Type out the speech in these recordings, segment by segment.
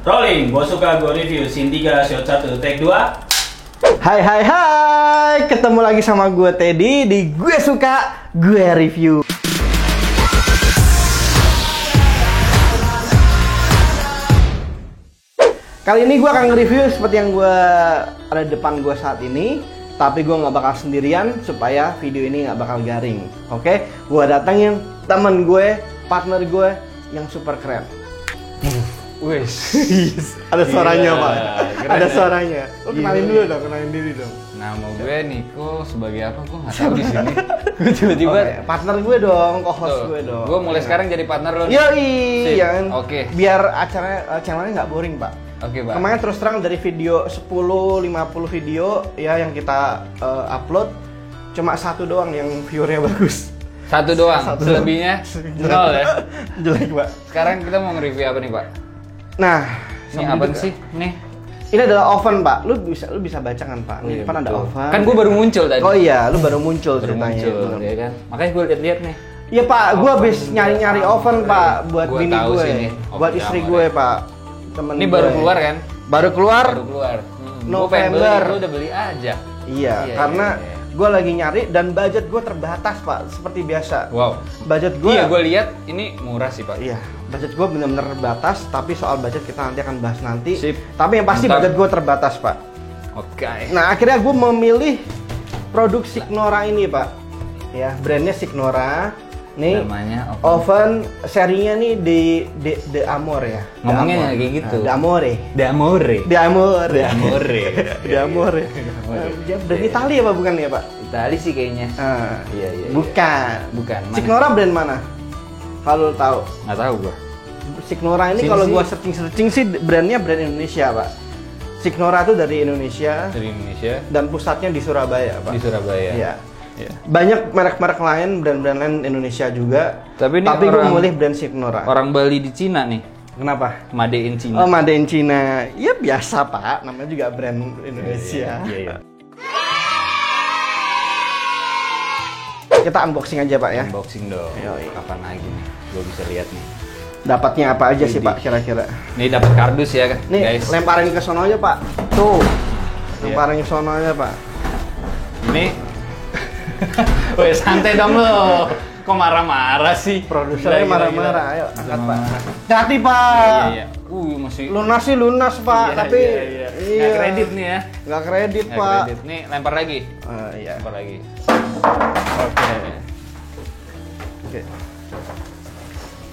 Rolling, gua suka gua review scene 3 shot 1 take 2. Hai, ketemu lagi sama gue Teddy di Gue Suka Gue Review. Kali ini gue akan nge-review seperti yang gue ada di depan gue saat ini, tapi gue nggak bakal sendirian supaya video ini nggak bakal garing. Oke, gue datangin temen gue, partner gue yang super keren. Wes, Ada suaranya pak, keren ada ya? suaranya. Lo kenalin dulu dong, kenalin diri dong. Nama gue Niko, sebagai apa gue nggak tahu di sini. Gue tiba-tiba Oke, partner gue dong, co-host gue dong. Gue mulai sekarang jadi partner lo. Yoi, Sip. ya kan? Oke. Biar acaranya channelnya nggak boring pak. Oke, Pak. Kemarin terus terang dari video 10-50 video ya yang kita upload, cuma satu doang yang viewernya bagus. Satu doang, Satu selebihnya doang. nol ya. Jelek pak. Sekarang kita mau nge-review apa nih, Pak? Nah, Ini sambil apa juga- sih? Nih. Ini adalah oven pak. Lu bisa baca kan pak? Ini Iya, depan ada betul. oven. Kan gue baru muncul tadi. Oh iya, lu baru muncul Baru ceritanya. muncul, Bener. ya kan? Makanya gue lihat-lihat nih. Iya pak, gue Oven habis nyari-nyari oven pak buat Gua bini tahu gue, sih ini, buat oven istri kamar gue ya. pak. Temen Ini baru gue. keluar kan? Baru keluar. Baru keluar. Gue pengen November. beli, lu udah beli aja. Iya, Iya, karena iya, iya. gue lagi nyari dan budget gue terbatas pak, seperti biasa. Wow. Budget gue. Iya, gue lihat ini murah sih, Pak. Iya, budget gue benar-benar terbatas. Tapi soal budget kita nanti akan bahas nanti. Sip. Tapi yang pasti Mantap. budget gue terbatas pak. Oke. Nah akhirnya gue memilih produk Signora ini pak. Ya, brandnya Signora. Nih, Namanya oven serinya nih de Amor ya. De Ngomongnya Amor. kayak gitu. De Amore. D'Amore. De Amor. De Amore. De Amore. Dia brand Italia apa bukan ya pak? Itali sih kayaknya. Ah, Iya, iya. bukan. Bukan. Mana? Signora brand mana? Kalau lo tahu. Nggak tahu gua. Signora ini Sini kalau sih. gua searching sih brandnya brand Indonesia, Pak. Signora itu dari Indonesia Dari Indonesia dan pusatnya di Surabaya, Pak. di Surabaya. Iya. Iya. Banyak merek-merek lain, brand-brand lain Indonesia juga. Tapi ini gua orang- memilih brand Signora. Orang Bali di Cina nih. Kenapa? Made in Cina. Oh, made in China. Ya biasa, Pak. Namanya juga brand Indonesia. Iya, iya. Kita unboxing aja, Pak ya. Unboxing dong. Yoi. Kapan lagi nih? Gua bisa lihat nih. Dapatnya apa aja sih, Widih. Pak, kira-kira? Nih dapat kardus ya, Nih, guys. lemparin ke sono aja, Pak. Tuh. Iya. Lemparin ke sono aja, Pak. Ini. Woi, santai dong lo. Kok marah-marah sih? Produsernya Gila, gila, marah-marah. gila. Ayo, angkat, Pak. Marah. Hati, Pak. Iya, iya. Masih. Lunas sih lunas, Pak. Iya, Tapi iya, iya. Nggak kredit nih ya. Nggak kredit, Nggak Pak. kredit. Nih, lempar lagi. Iya. Lempar lagi. Oke. Oke.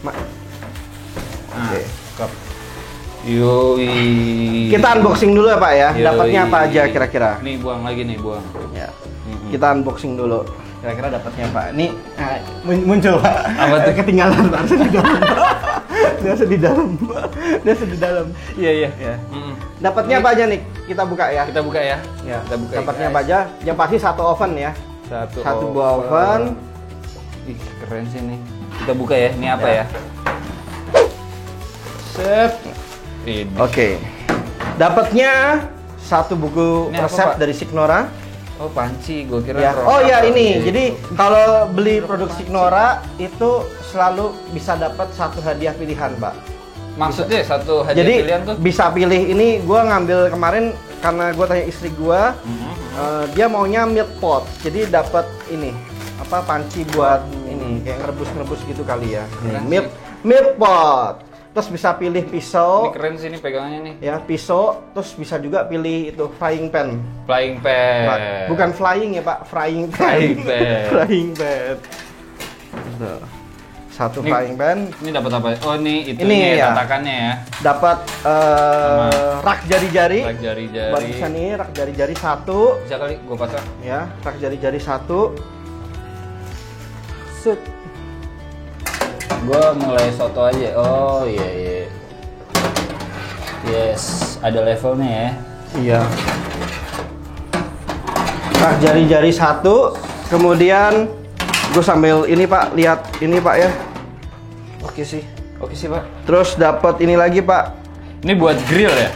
Mak. Nah, Oke. cakep. Yoi. Kita unboxing dulu ya, Pak ya. Yoi. Dapatnya apa aja kira-kira? Nih, buang lagi nih, buang. Ya. Mm-mm. Kita unboxing dulu. Kira-kira dapatnya apa? Nih, muncul, Pak. Apa tuh? Ketinggalan, Pak. Harusnya di dalam. Dia harusnya di dalam. Dia harusnya di dalam. Iya, iya. Ya. Mm-mm. Dapatnya apa aja nih? Kita buka ya. Kita buka ya. Ya. Kita buka. Dapatnya guys. apa aja? Yang pasti satu oven ya. Satu buah oven. Ih, keren sih nih. Kita buka ya. Ini apa ya? Set. Ini. Oke. Dapatnya satu buku Ini apa, resep Pak? dari Signora. Oh, panci. Gue kira. Ya. roll Oh ya up. ini. Iya. Jadi kalau beli produk Signora itu selalu bisa dapat satu hadiah pilihan, Pak. Maksudnya satu hadiah Jadi pilihan tuh. bisa pilih ini. Gua ngambil kemarin karena gua tanya istri gua, dia maunya milk pot. Jadi dapat ini apa panci buat ini kayak ngerebus-ngerebus gitu kali ya. Nih, Keren milk pot. Terus bisa pilih Ini pisau. keren sih nih pegangannya nih. Ya, pisau, terus bisa juga pilih itu frying pan. Flying pan. Pak. Bukan flying ya, Pak, frying pan. Frying pan. Frying pan. Tuh. Satu Ini- frying pan, Ini dapat apa? Oh, ini Ini itunya ya. tatakannya ya. dapat rak jari-jari. Rak jari-jari. Buat bisa nih, rak jari-jari satu, Bisa kali gua pasang. ya, rak jari-jari satu. Set. Gua mulai soto aja. Oh, iya iya. Yes, ada levelnya ya. Iya. Rak jari-jari satu, kemudian gue sambil ini Pak, lihat ini Pak ya. Oke sih. Oke sih, Pak. Terus dapat ini lagi Pak, Ini buat grill ya?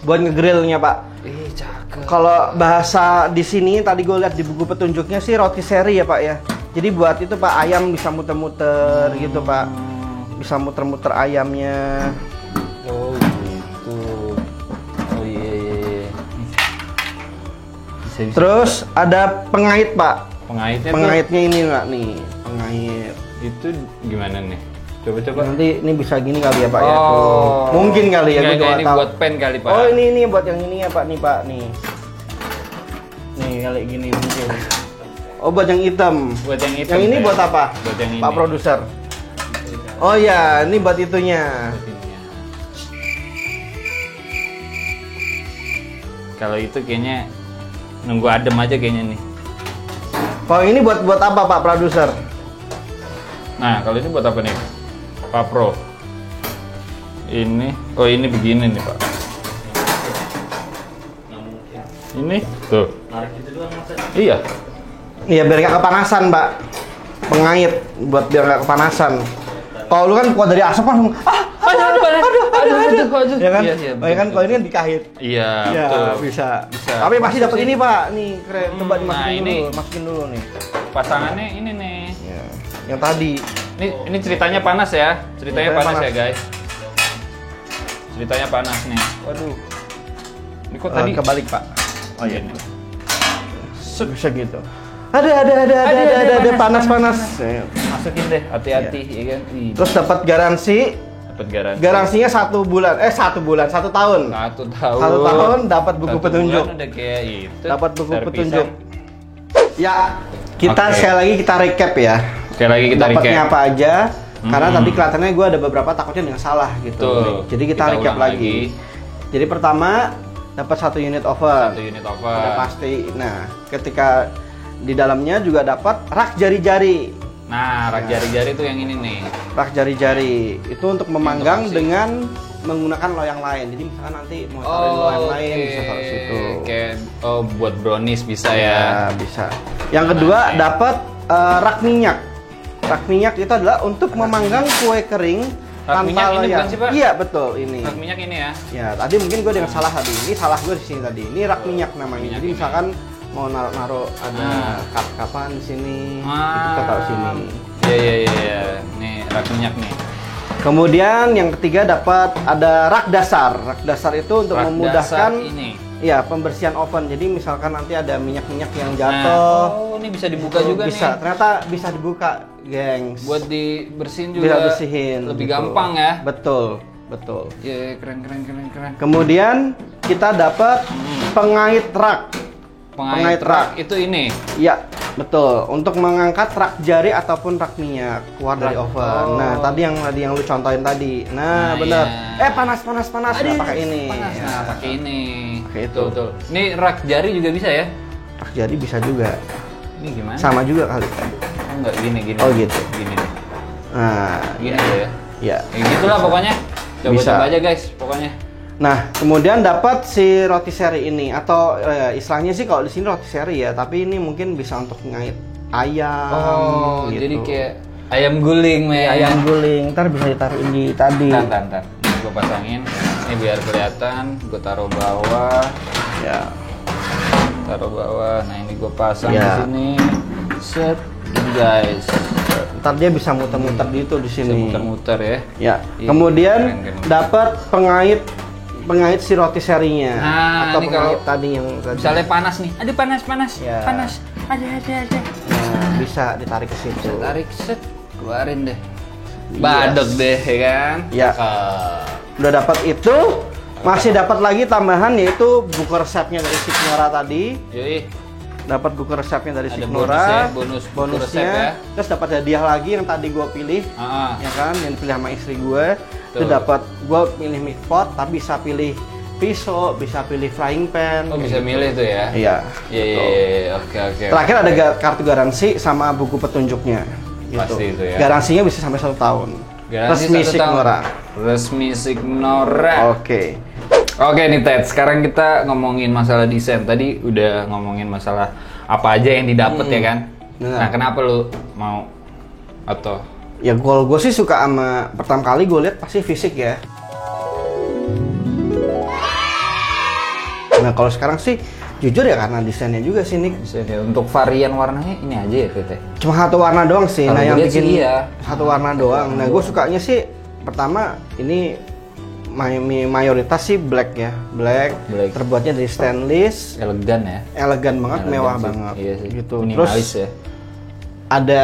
buat ngegrillnya Pak. Ih, cakep. Kalau bahasa di sini tadi gue lihat di buku petunjuknya sih roti seri ya Pak ya. Jadi buat itu Pak ayam bisa muter-muter gitu Pak. Bisa muter-muter ayamnya. Oh gitu. Bisa. Terus ada pengait Pak. Pengaitnya ini nggak nih? Pengait. itu gimana nih? Coba. Nanti ini bisa gini kali ya Pak ya. Oh. Tuh. Mungkin kali ya, gue Enggak, nggak ini tahu. buat pen kali Pak. Oh ini buat yang ini ya Pak nih Pak nih. Nih kali gini mungkin. Oh buat yang hitam. Buat yang hitam. Yang ini ya? buat apa? Buat yang ini. Pak produser. Oh ya, ini buat itunya. Buat ini ya. Kalau itu kayaknya nunggu adem aja kayaknya nih. Kalau ini buat apa Pak produser? Nah, kalau ini buat apa nih? Pak Pro. Ini, oh ini begini nih Pak. Ini, tuh. Iya. Iya biar nggak kepanasan Pak. Pengait buat biar nggak kepanasan. Kalau lu kan kuat dari asap langsung aduh. Ya kan? Iya, ya kan kalau ini kan dikait. Iya, Ya, betul. bisa. Bisa. Tapi pasti dapat Masuk ini sih. Pak. Nih keren. Coba Nah, dimasukin ini. dulu, masukin dulu nih. Pasangannya ini nih. Ya. Yang tadi. Ini ceritanya panas ya. Ceritanya Ceritanya panas panas. ya, guys. Ceritanya panas nih. Waduh. Ini kok tadi Kebalik Pak. Oh iya nih. Bisa gitu. Ada panas. Ya. Masukin deh, hati-hati ya kan. Ih, Terus dapat garansi. dapat garansi. Garansinya 1 bulan. 1 tahun. 1 tahun. 1 tahun dapat buku 1 petunjuk. bulan udah kayak itu. Dapat buku Terpisah. petunjuk. Ya, kita Oke. sekali lagi kita recap ya. Sekali lagi kita Dapatnya recap. apa aja? Karena Hmm. tadi kelihatannya gue ada beberapa takutnya yang salah gitu. Betul. Jadi kita recap ulang lagi. Jadi pertama dapat 1 unit oven. 1 unit oven. Udah pasti. Nah, ketika di dalamnya juga dapat rak jari-jari. Nah, rak jari-jari tuh yang ini nih. Rak jari-jari itu untuk memanggang Untuk dengan menggunakan loyang lain. Jadi misalkan nanti mau taruhin loyang lain bisa taruh situ. Kayak buat brownies bisa ya. Ya, bisa. Yang kedua Oke. dapat rak minyak. Rak minyak itu adalah untuk memanggang kue kering Rak minyak tanpa ini loyang. bukan sih, Pak? Iya, betul ini. Rak minyak ini ya. Ya, tadi mungkin gue dengan salah tadi. Ini salah gue di sini tadi. Ini rak minyak namanya. Minyak Jadi ini. misalkan mau naruh ada cup-cupan di sini, itu kita taruh sini. Iya. Nih rak minyak nih. Kemudian yang ketiga dapat ada rak dasar. Rak dasar itu untuk Rak memudahkan dasar ini. ya pembersihan oven. Jadi misalkan nanti ada minyak-minyak yang Nah, jatuh, ini bisa dibuka juga bisa. nih. Ternyata bisa dibuka, gengs. Buat dibersihin bisa juga. bersihin. Lebih gitu. gampang ya. Betul. Ya, keren. Kemudian kita dapat pengait rak. Pengait rak itu ini. Ya, betul. Untuk mengangkat rak jari ataupun rak minyak keluar dari oven. Nah, tadi yang lu contohin tadi. Nah, bener. iya. Panas. Nah, pakai ini. Panas. Ya. Nah, pakai ini. Pakai itu. Betul. Ini rak jari juga bisa ya? Rak jari bisa juga. Ini gimana? Sama juga kali. Oh, enggak gini. Oh, gitu. Gini. Nah, Gini aja ya. ya. Kayak gitulah pokoknya. Bisa. Coba aja guys, pokoknya. Nah, kemudian dapat si roti seri ini atau istilahnya sih kalau di sini roti seri ya, tapi ini mungkin bisa untuk ngait ayam. Oh, gitu. jadi kayak ayam guling, men. ayam guling. Ntar bisa ditaruhin di tadi. Ntar. Ini gue pasangin. Ini biar kelihatan. Gue taruh bawah. Ya. Taruh bawah. Nah, ini gue pasang Ya. di sini. Set, gini guys. Ntar dia bisa muter-muter gitu di Bisa sini. muter-muter ya. Ya. Iya, Kemudian keren. dapat pengait si roti serinya Nah, atau ini pengait kalau tadi yang tadi. Misalnya panas nih. Aduh, panas. Ya. Panas. Ada. Nah, bisa ditarik ke situ. Tarik set, keluarin deh. Badok deh, ya kan? Ya. Udah dapat itu, masih dapat lagi tambahan yaitu buku resepnya dari Signora tadi. Yoi. Dapat buku resepnya dari Ada Signora. bonus buku bonusnya. resep ya. Terus dapat hadiah lagi yang tadi gue pilih. Ah, Ya kan, yang dipilih sama istri gue. Itu Betul. dapat gue pilih meat pot, tapi bisa pilih pisau, bisa pilih frying pan. oh bisa milih tuh ya? Iya. Iya. Oke. Terakhir ada kartu garansi sama buku petunjuknya. Gitu. Pasti itu ya. Garansinya bisa sampai 1 tahun. Garansi Resmi 1 tahun. Signora. Resmi Signora. Oke. Oke nih Ted, sekarang kita ngomongin masalah desain. Tadi udah ngomongin masalah apa aja yang didapat ya kan? Benar. Nah, kenapa lu mau atau Ya kalau gue sih suka sama pertama kali gue lihat pasti fisik ya. Nah kalau sekarang sih jujur ya karena desainnya juga sih Nick. desain ya? Untuk varian warnanya ini aja ya Tete? Cuma satu warna doang sih. Kalau Nah gue yang lihat bikin sih iya. satu warna doang. Nah gue sukanya sih pertama ini mayoritas sih black ya, black. Terbuatnya dari stainless, elegan ya, elegan banget, mewah sih. banget, iya sih. gitu. Minimalis Terus ya, ada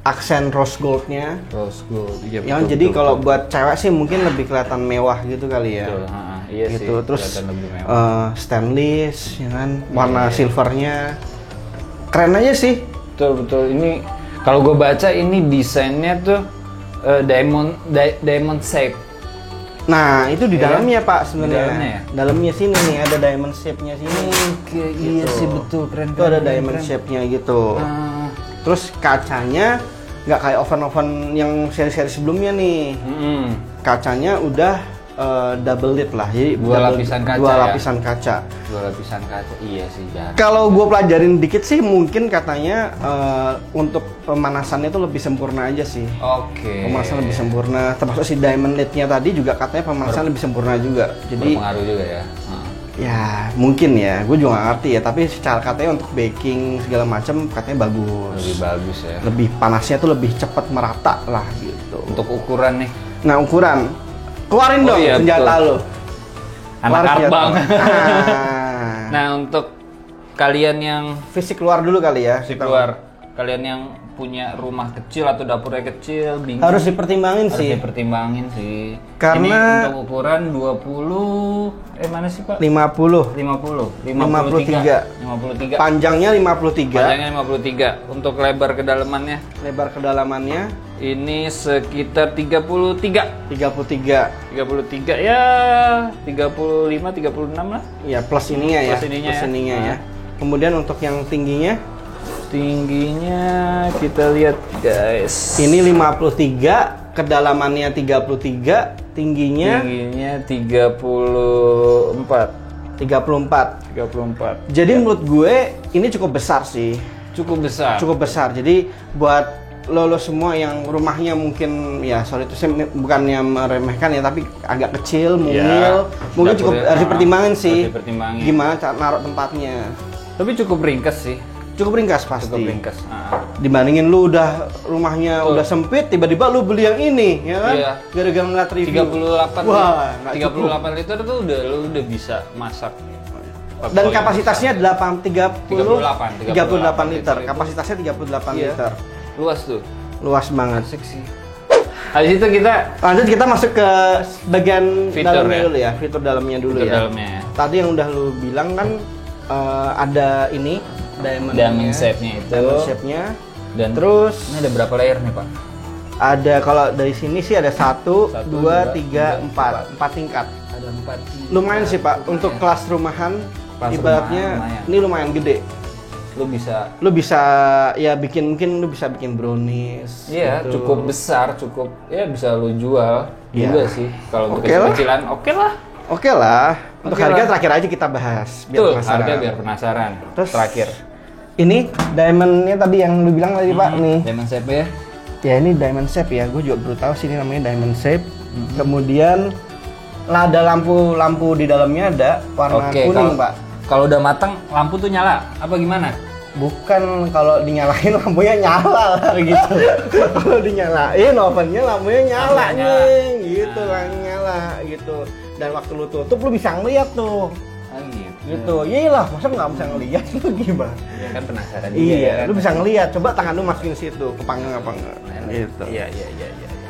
aksen rose goldnya. rose gold. Iya, Yang jadi kalau buat cewek sih mungkin lebih kelihatan mewah gitu kali ya. Betul, iya gitu. sih. Terus Kelihatan lebih mewah. stainless, ya kan, warna silvernya, keren aja sih. Betul. Ini kalau gue baca ini desainnya tuh diamond shape. Nah, itu di Iya. dalamnya Pak Di sebenarnya. dalamnya ya? Dalamnya sini nih ada diamond shape-nya sini. Oke, iya Gitu. sih betul, keren. Itu ada diamond shape-nya gitu. Terus kacanya nggak kayak oven-oven yang seri-seri sebelumnya nih. Kacanya udah double lid lah, jadi Dua double- lapisan kaca dua ya? lapisan kaca. Dua lapisan kaca, iya sih jarang. Kalau gue pelajarin dikit sih mungkin katanya untuk pemanasannya itu lebih sempurna aja sih. Oke. Pemanasan lebih sempurna, termasuk si diamond lid-nya tadi juga katanya pemanasan lebih sempurna juga. Jadi Berpengaruh juga ya. ya mungkin ya, gue juga nggak ngerti ya. Tapi secara katanya untuk baking segala macam katanya bagus. Lebih bagus ya. Lebih panasnya tuh lebih cepat merata lah gitu. Untuk ukuran nih, Nah ukuran, keluarin dong iya, senjata betul. lo. anak Keluarin arbang. senjata. Nah, untuk kalian yang Fisik keluar dulu kali ya. si keluar, kalian yang punya rumah kecil atau dapurnya kecil, bingung. Harus dipertimbangin Harus sih. dipertimbangin sih. Karena- ini untuk ukuran 20 mana sih, Pak? 50. 53. Panjangnya 53. Panjangnya 53. Untuk lebar kedalamannya Lebar kedalamannya ini sekitar 33. 33. 33 ya 35 36 lah. Ya plus ininya ya. Plus ininya ya. ya. Kemudian untuk yang tingginya Tingginya kita lihat, guys. ini 53, kedalamannya 33, tingginya Tingginya 34. 34. Jadi menurut gue ini cukup besar sih. Cukup besar. Cukup besar. Jadi buat lo semua yang rumahnya mungkin ya sorry itu saya bukannya meremehkan ya, tapi agak kecil, mungil, mungkin cukup dapurnya, harus dipertimbangin sih. harus dipertimbangin. Gimana cara naruh tempatnya. Tapi cukup ringkas sih. Cukup ringkas pasti. Cukup ringkas. Dibandingin lu udah rumahnya Betul. udah sempit, tiba-tiba lu beli yang ini, ya kan? Iya. Gara-gara ngeliat review. 38. Wah, nggak 38 liter tuh lu udah bisa masak. Dan kapasitasnya 38 38 liter. itu. Kapasitasnya 38 Iya. liter. Luas tuh. Luas banget. Asik sih. Habis itu kita Lanjut kita masuk ke bagian Fitur dalamnya ya? dulu ya, fitur dalamnya dulu Fitur ya. dalamnya ya. Tadi yang udah lu bilang kan ada ini diamond shape-nya itu. Diamond shape-nya. Dan Terus ini ada berapa layer nih, Pak? ada kalau dari sini sih ada 1, 2, 3, dua, tiga, 4 tingkat. Ada 4. Lumayan sih Pak untuk kelas rumahan. Kelas Ibaratnya rumahan lumayan. ini lumayan gede. Lu bisa Ya bikin mungkin lu bisa bikin brownies. iya, gitu. cukup besar, cukup ya bisa lu jual Iya. juga sih. Kalau untuk Oke lah. kecil-kecilan, oke lah. Oke lah. Untuk Oke harga lah. terakhir aja kita bahas biar Tuh, penasaran. harga biar penasaran. Terus Terakhir. Ini diamondnya tadi yang lu bilang tadi Pak nih. Diamond shape ya. Ya ini diamond shape ya. Gue juga baru tahu sih ini namanya diamond shape. Kemudian ada lampu di dalamnya ada warna Oke, kuning Pak. kalau udah matang lampu tuh nyala apa gimana? Bukan kalau dinyalain lampunya nyala lah gitu. Kalau dinyalain ovennya lampunya nyala Lampunya nyala. nih, gitu lah nyala gitu. Dan waktu lu tutup lu bisa ngeliat tuh. Gitu. Iyalah, masa nggak bisa ngeliat lu gimana? Ya kan penasaran juga Iya, ya kan? lu bisa ngeliat. Coba tangan lu masukin situ, kepanggang apa enggak? Gitu. Iya.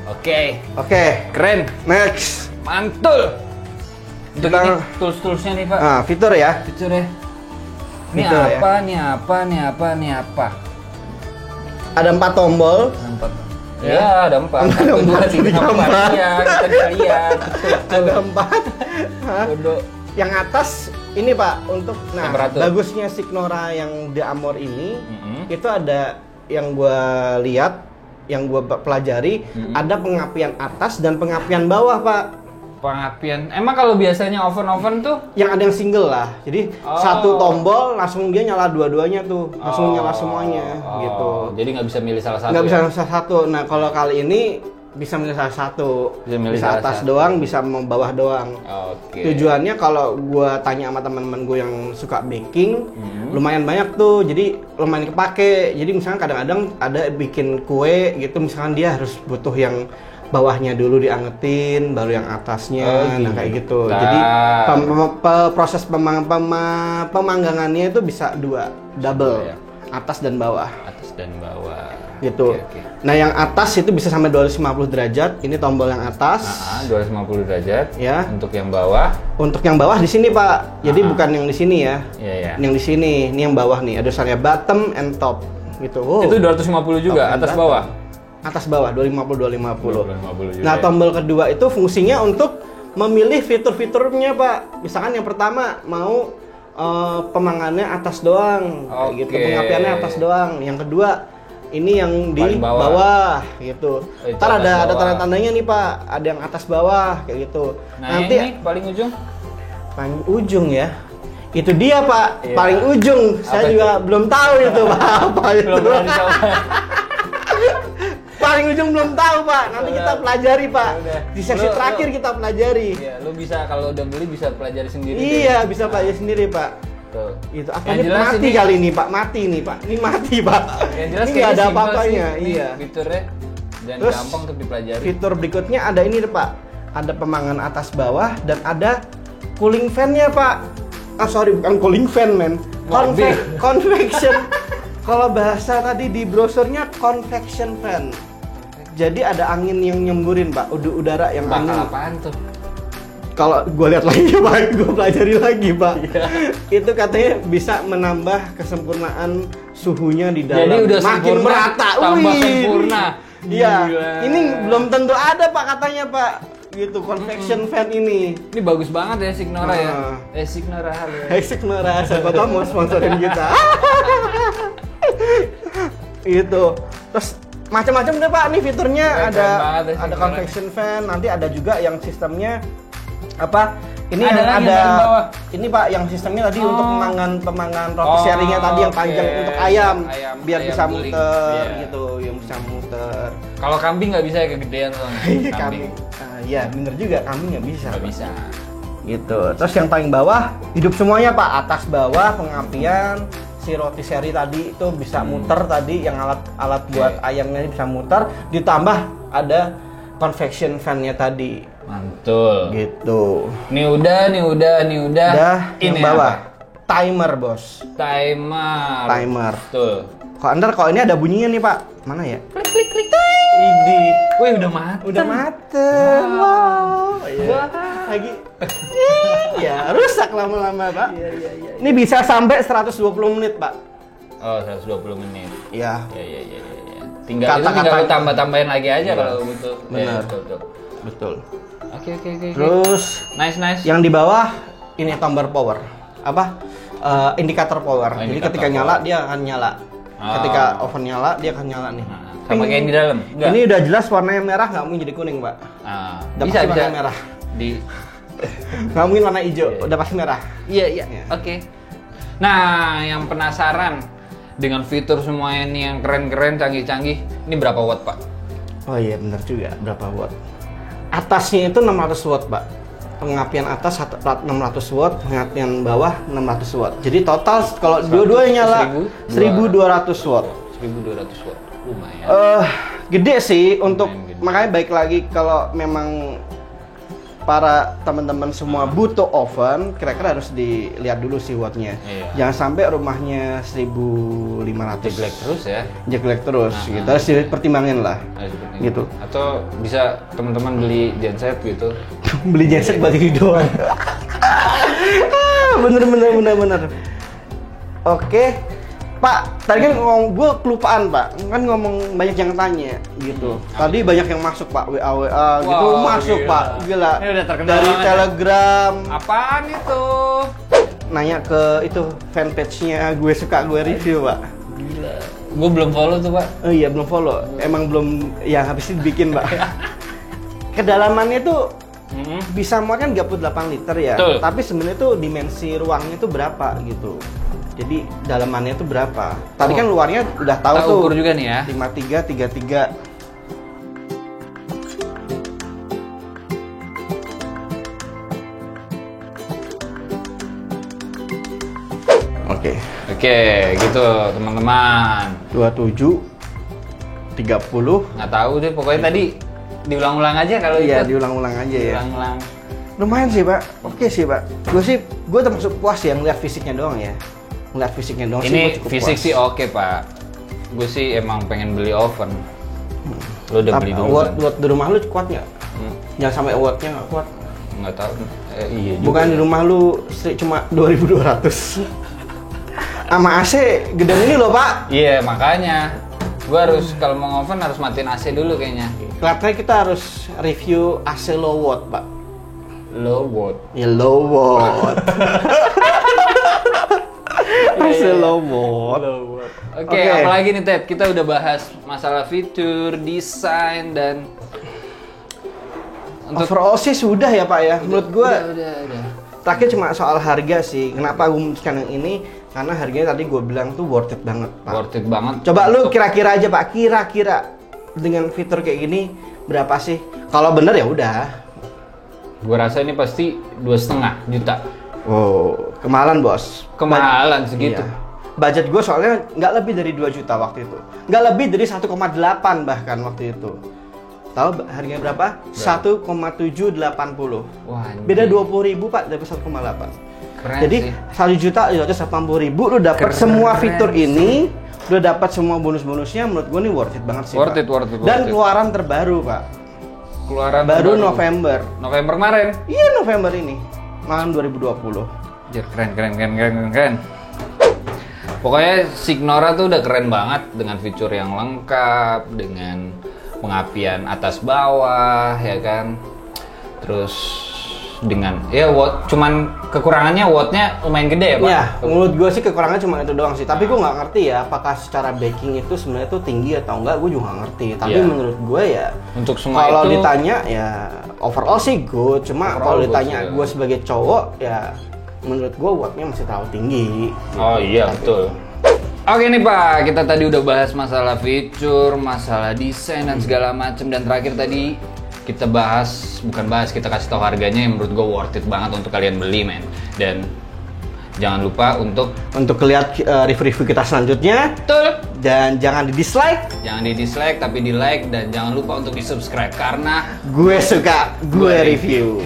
Oke, Oke, keren, next. mantul. Untuk Kita- ini tools-toolsnya nih, Pak. Nah, fitur ya. Fiturnya. Ini Fitur ya. apa? Ada 4 tombol. Ada 4. Ya, ada 4. Ada 1, 2, 3, 4. 4. Iya, kita bisa lihat. Ada 4. Hah? Bodoh. Yang atas ini Pak untuk Temperatur. bagusnya Signora yang The Amor ini Mm-mm. itu ada yang gua lihat, yang gua pelajari ada pengapian atas dan pengapian bawah Pak. Pengapian. Emang kalau biasanya oven-oven tuh Yang ada yang single lah. Jadi Oh. satu tombol langsung dia nyala dua-duanya tuh, langsung nyala semuanya gitu. Jadi nggak bisa milih salah satu. Nggak bisa ya? salah satu. Nah kalau kali ini bisa milih salah satu. Bisa milih Bisa salah atas satu. doang, bisa mau bawah doang. Oke. Tujuannya kalau gua tanya sama teman-teman gue yang suka baking, lumayan banyak tuh. Jadi lumayan kepake. Jadi misalnya kadang-kadang ada bikin kue gitu, misalkan dia harus butuh yang bawahnya dulu diangetin, baru yang atasnya, nah kayak gitu. Nah. Jadi proses pemanggangannya itu bisa double, Ya. atas dan bawah. Atas dan bawah. Gitu. Oke. Nah yang atas itu bisa sampai 250 derajat. Ini tombol yang atas. 250 derajat. Ya. Untuk yang bawah. Untuk yang bawah di sini Pak. Jadi bukan yang di sini ya. Iya ya. Yang di sini, ini yang bawah nih. Ada tulisannya bottom and top. Gitu. Oh. Itu 250 juga, Top and atas bottom. bawah. Atas bawah 250 250. 250 juga. Nah ya. tombol kedua itu fungsinya untuk memilih fitur-fiturnya Pak. Misalkan yang pertama mau pemangannya atas doang, kayak gitu. Oke. Pengapiannya atas doang. Yang kedua ini yang di Paling bawah. bawah gitu. Itu Ntar atas ada bawah. tanda-tandanya nih Pak. Ada yang atas bawah kayak gitu. Nah, Nanti ini paling ujung. paling ujung ya. Itu dia Pak, Iya. paling ujung. Saya Apa juga belum tahu itu Pak. Apa itu? Belum pernah dicoba. Paling ujung belum tahu Pak. Nanti Udah. kita pelajari Pak. Udah. Di sesi Lu- terakhir lu- kita pelajari. Iya, lu bisa kalau udah beli bisa pelajari sendiri. Iya, bisa pelajari sendiri Pak. Tuh. Itu Yang akhirnya jelas mati ini- kali ini Pak, mati nih Pak. Ini mati Pak. Yang jelas Ini nggak kayaknya ada simpel apa-apanya. sih, ini Iya. Fiturnya dan Terus, gampang untuk dipelajari. Fitur berikutnya ada ini Pak. Ada pemangan atas bawah dan ada cooling fan-nya Pak. Ah sorry, bukan cooling fan men. Mobil. Convection. Kalau bahasa tadi di brosurnya convection fan. Jadi ada angin yang nyemburin Pak, udara yang angin. Bakal apaan tuh? Kalau gue lihat lagi Pak, gue pelajari lagi Pak. Iya. Itu katanya bisa menambah kesempurnaan suhunya di dalam. Jadi udah makin sempurna, merata. tambah Wih. sempurna. Iya. Gila. Ini belum tentu ada Pak katanya Pak. Gitu convection fan ini. Ini bagus banget ya Signora ya. Ah. Signora halo. Hexik Nora, siapa tahu mau sponsorin kita. Itu. Terus macam-macam deh Pak nih fiturnya. Keren ada banget ya, ada Signora. convection fan, nanti ada juga yang sistemnya apa? Ini Ada yang lagi ada yang paling bawah. ini Pak yang sistemnya tadi untuk pemangan Oh, rotisserie-nya tadi yang panjang oke. untuk ayam, biar Ayam bisa guling. muter Iya. gitu, yang bisa muter. Kalau kambing nggak bisa ya kegedean soalnya. Kambing. Iya, bener juga kambing nggak bisa. Nggak Pak. bisa. Gitu. Terus yang paling bawah hidup semuanya Pak, atas bawah pengapian, si rotisserie tadi itu bisa muter tadi, yang alat buat ayamnya bisa muter, ditambah ada convection fan-nya tadi. Mantul. Gitu. Nih udah. Udah yang Ini bawah. apa? Timer, Bos. Timer. Timer. Betul. Kalau ini ada bunyinya nih, Pak. Mana ya? Klik klik klik. Ini. Wih udah mateng. Udah mateng. Wow. Iya. Lagi. Ya, rusak lama-lama, Pak. Iya. Ini bisa sampai 120 menit, Pak. Oh 120 menit. Iya. Ya. Tinggal Kata-kata- lu tambah-tambahin lagi aja kalau butuh. Benar. Ya, betul. Betul. Oke. Terus Nice. yang di bawah ini tombol power. Apa? Indikator power. Oh, Jadi indikator ketika power. nyala dia akan nyala. Oh. Ketika oven nyala dia akan nyala nih. Nah, sama kayak yang di dalam. Enggak. Ini udah jelas warnanya merah, nggak mungkin jadi kuning, Pak. Ah, Udah bisa pasti bisa warna merah. di Nggak mungkin warna hijau, udah pasti merah. Iya. Iya. Oke. Nah, yang penasaran dengan fitur semua ini yang keren-keren, canggih-canggih, ini berapa watt, Pak? Oh iya, benar juga. Berapa watt? Atasnya itu 600 watt, Pak. Pengapian atas 600 watt, pengapian bawah 600 watt. Jadi total kalau dua-duanya nyala 1200 watt. 1200 watt. Lumayan. Gede sih untuk Lumayan gede. makanya baik lagi kalau memang para teman-teman semua butuh oven, kira-kira harus dilihat dulu sih wattnya. Iya. Jangan sampai rumahnya 1500 Jeglek terus ya. Jeglek terus gitu. Harus dipertimbangin lah. Harus seperti itu. Gitu. Atau bisa teman-teman beli genset gitu. Beli genset buat ini doang. bener. Oke, Pak. Tadi kan gue kelupaan Pak. Kan ngomong banyak yang tanya gitu. Tadi banyak yang masuk Pak, WA gitu Wow, masuk gila. Pak. Gila. Ini udah terkenal Dari banget ya. Telegram Apaan itu? nanya ke itu fanpage-nya gue suka gue review Pak. Gila. Gue belum follow tuh, Pak. Oh iya belum follow. Emang belum ya habis itu bikin Pak. Kedalamannya tuh bisa muat kan 38 liter ya. Betul. Tapi sebenarnya tuh dimensi ruangnya tuh berapa gitu. Jadi dalamannya tuh berapa? Tadi Oh. kan luarnya udah tahu Kita tuh. ukur juga nih ya. 53 33. Oke. Oke, gitu teman-teman. 27 30 Nggak tahu deh, pokoknya tadi diulang-ulang aja kalau Iya, ikut. diulang-ulang aja ya. Diulang-ulang. Lumayan sih pak, oke sih pak. Gue termasuk puas ya ngeliat fisiknya doang ya. Ngeliat fisiknya doang sih Ini gua cukup fisik puas. sih oke pak. Gue sih emang pengen beli oven. Lo udah beli dulu kan? Watt di rumah lu kuat nggak? Jangan sampai wattnya nggak kuat. Nggak tahu. Iya juga. Bukan di rumah lu cuma 2.200. Sama AC gede ini loh pak. Iya makanya. Gue harus kalau mau oven harus matiin AC dulu kayaknya. Kelihatannya kita harus review AC low watt pak. Low watt. Ya low watt. AC low watt. Oke, Oke. apalagi nih Ted? Kita udah bahas masalah fitur, desain dan Overall sih sudah ya pak ya. Menurut gue udah. terakhir cuma soal harga sih. Kenapa gue memutuskan yang ini? Karena harganya tadi gue bilang tuh worth it banget pak. Worth it banget. Coba lu kira-kira aja pak, kira-kira dengan fitur kayak gini berapa sih? Kalau bener ya udah. Gue rasa ini pasti 2,5 juta. Wow, kemahalan bos. Kemahalan segitu. Iya. Budget gue soalnya nggak lebih dari 2 juta waktu itu. Nggak lebih dari 1,8 bahkan waktu itu. Tahu harganya berapa? 1,780. Wah, anjing. Beda 20.000 pak dari 1,8. Keren Jadi sih. 1.280.000 lu dapat Keren semua fitur ini, lu dapat semua bonus-bonusnya. Menurut gue nih worth it banget sih Worth pak. it, worth it, Dan worth it. keluaran terbaru pak. Keluaran Baru terbaru. November. November kemarin. Iya November ini. Malam 2020. Anjir, keren. Pokoknya Signora tuh udah keren banget dengan fitur yang lengkap, dengan pengapian atas bawah, ya kan. Terus dengan ya watt, cuman kekurangannya wattnya lumayan gede ya pak. Ya, menurut gue sih kekurangannya cuma itu doang sih. Tapi gue nggak ngerti ya, apakah secara baking itu sebenarnya tuh tinggi atau enggak, gue juga nggak ngerti. Tapi Iya. menurut gue ya, Untuk semua kalau itu ditanya ya overall sih good. Cuma Overall kalau good ditanya sih, ya. gue sebagai cowok ya, menurut gue wattnya masih terlalu tinggi. Oh iya betul. Oke nih Pak, kita tadi udah bahas masalah fitur, masalah desain dan segala macam, dan terakhir tadi kita kita kasih tahu harganya yang menurut gue worth it banget untuk kalian beli men. Dan jangan lupa untuk lihat review-review kita selanjutnya, betul, dan jangan di dislike. jangan di dislike tapi di like, dan jangan lupa untuk di subscribe karena Gue suka, gue review.